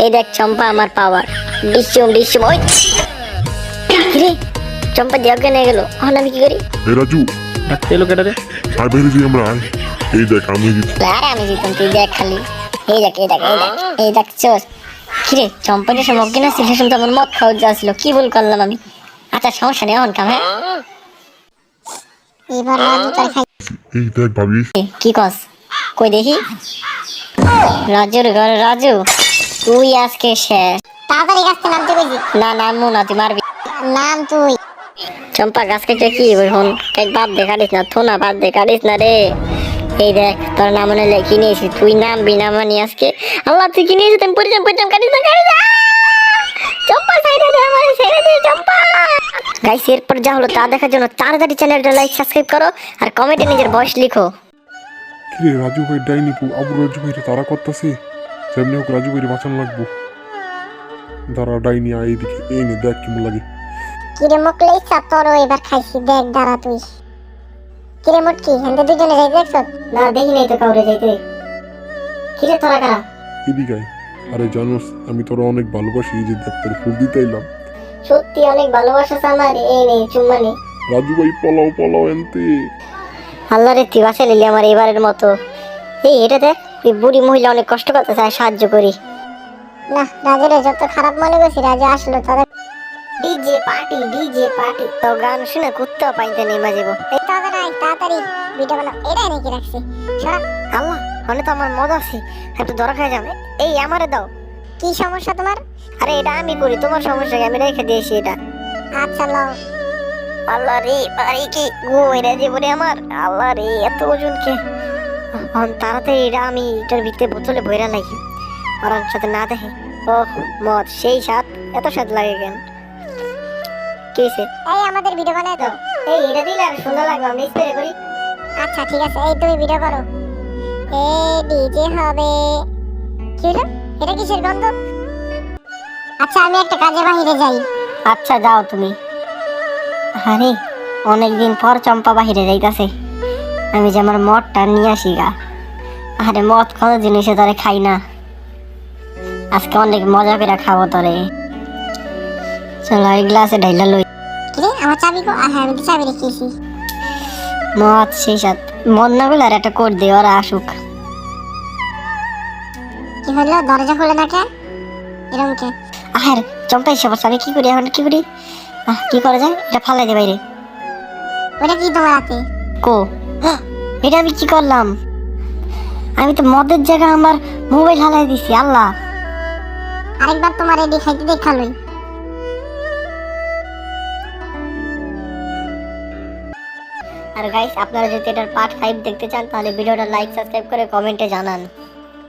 এই দেখ চম্পা আমার পাওয়ার, ডিসুম ডিসুম। ওই কিরে চম্পা দিয়ে অজ্ঞান হয়ে গেল, এখন আমি কি করি? এই রাজু, ডাকতে এলো কেটা রে? আয় বেরিয়ে যাই আমরা, আয়। এই দেখ আমি আরে আমি জিততাম, তুই দেখ খালি। এই দেখ এই দেখ এই দেখ এই দেখ চোর। কিরে চম্পা যে সব অজ্ঞান আসছিল, সে শুনতে আমার মদ খাওয়া যাচ্ছিল, কি ভুল করলাম আমি? আচ্ছা সমস্যা নেই, এখন কাম। হ্যাঁ এবার রাজু তার খাই। এই দেখ ভাবি, কি কস? কই দেখি। রাজুর ঘরে রাজু, তুই আজকে শেষ। তাড়াতাড়ি গাছকে নামতে কইছি। না নামু না, তুই মারবি। নাম তুই। চম্পা গাছ কেটে কি হন? কাই বাদ দে, কাটিস না, থোনা বাদ দে, কাটিস না রে। এই দেখ তোর নাম মনে লেখি নিয়েছি, তুই নামবি না মানি আজকে। আল্লাহ তুই কি নিয়েছিস? তুমি পরিচয় পরিচয় কাটিস না, কাটিস না। চম্পা সাইডে দে, আমার সাইডে দে চম্পা। গাইস এরপর যা হলো তা দেখার জন্য তাড়াতাড়ি চ্যানেলটা লাইক সাবস্ক্রাইব করো আর কমেন্টে নিজের বয়স লিখো। কিরে রাজু ভাই ডাইনি পু আবু রাজু ভাই তারা করতেছে, সেমনি হোক রাজু ভাই বাঁচানো লাগবো। দাঁড়া ডাইনি আয় এদিকে, এই নে দেখ কেমন লাগে। কিরে মুকলেই তোর এবার খাইছি, দেখ দাঁড়া তুই। কিরে মুটকি হেন্দে দুজনে যাই দেখছ? না দেখি নাই তো কাউরে যাইতে। কিরে তোরা কারা? এদিকে আয়। আরে জানোস আমি তোরা অনেক ভালোবাসি, এই যে দেখ তোর ফুল দিতে এলাম। সত্যি অনেক ভালোবাসা আমার, এই নে চুম্মা নে। রাজু ভাই পলাও পলাও এনতে। আল্লাহ রে তুই বাঁচাই নিলি আমার এবারের মতো। এই এটা দেখ, এই বুড়ি মহিলা অনেক কষ্ট করতে চায়, সাহায্য করি। না রাজুরে যত খারাপ মনে করছি, রাজু আসলো তাদের ডিজে পার্টি তো গান শুনে কুত্তা পাইতে নেই মাঝে গো। এই তাড়াতাড়ি ভিডিও বানাও। এটাই নাকি রাখছি, সরা। আল্লাহ হলে তো আমার মদ আছে, একটু দরা খাই যাবে। এই আমারে দাও। কি সমস্যা তোমার? আরে এটা আমি করি, তোমার সমস্যা কি? আমি রেখে দিয়েছি এটা। আচ্ছা লও। আল্লাহ রে বাড়ি কি গোয়েরা জীবনে আমার। আল্লাহ রে এত ওজন কে? তাড়াতাড়ি এটা আমি এটার ভিতরে বোতলে ভইরা লাগি, আর সাথে না দেখে। ও মদ সেই স্বাদ, এত স্বাদ লাগে কেন? কিসে? এই আমাদের ভিডিও বানায় দাও। এই এটা দিলে আর সুন্দর লাগবে, আমি স্প্রে করি। আচ্ছা ঠিক আছে, এই তুমি ভিডিও করো। এই ডিজে হবে। কি হলো? এটা কিসের গন্ধ? আচ্ছা আমি একটা কাজে বাহিরে যাই। আচ্ছা যাও তুমি। আরে অনেকদিন পর চম্পা বাহিরে যাইতাছে, আমি যে আমার মদটা নিয়ে আসি গা। আরে মদ কোনো জিনিসে তোরে খাই না, আজকে অনেক মজা করে খাবো তোরে। চলো এই গ্লাসে ঢাইলা লই। কিরে আমার চাবি কো? হ্যাঁ আমি তো চাবি রেখেছি। মদ সেই সাথ মদ না বলে আর একটা কোড দে, ওরা আসুক। কি হলো? দরজা খুলে না কে? এরকম কে? আর চম্পা এসে বসে, আমি কি করি এখন? কি করি? কি করা যায়? এটা ফালাই দে বাইরে। ওটা কি তোমার হাতে? কো এটা আমি কি করলাম? আমি তো মদের জায়গায় আমার মোবাইল হালাই দিছি। আল্লাহ আরেকবার তোমার এডি খাইতে দেখালই। আর গাইস আপনারা যদি এটার পার্ট 5 দেখতে চান তাহলে ভিডিওটা লাইক সাবস্ক্রাইব করে কমেন্টে জানান।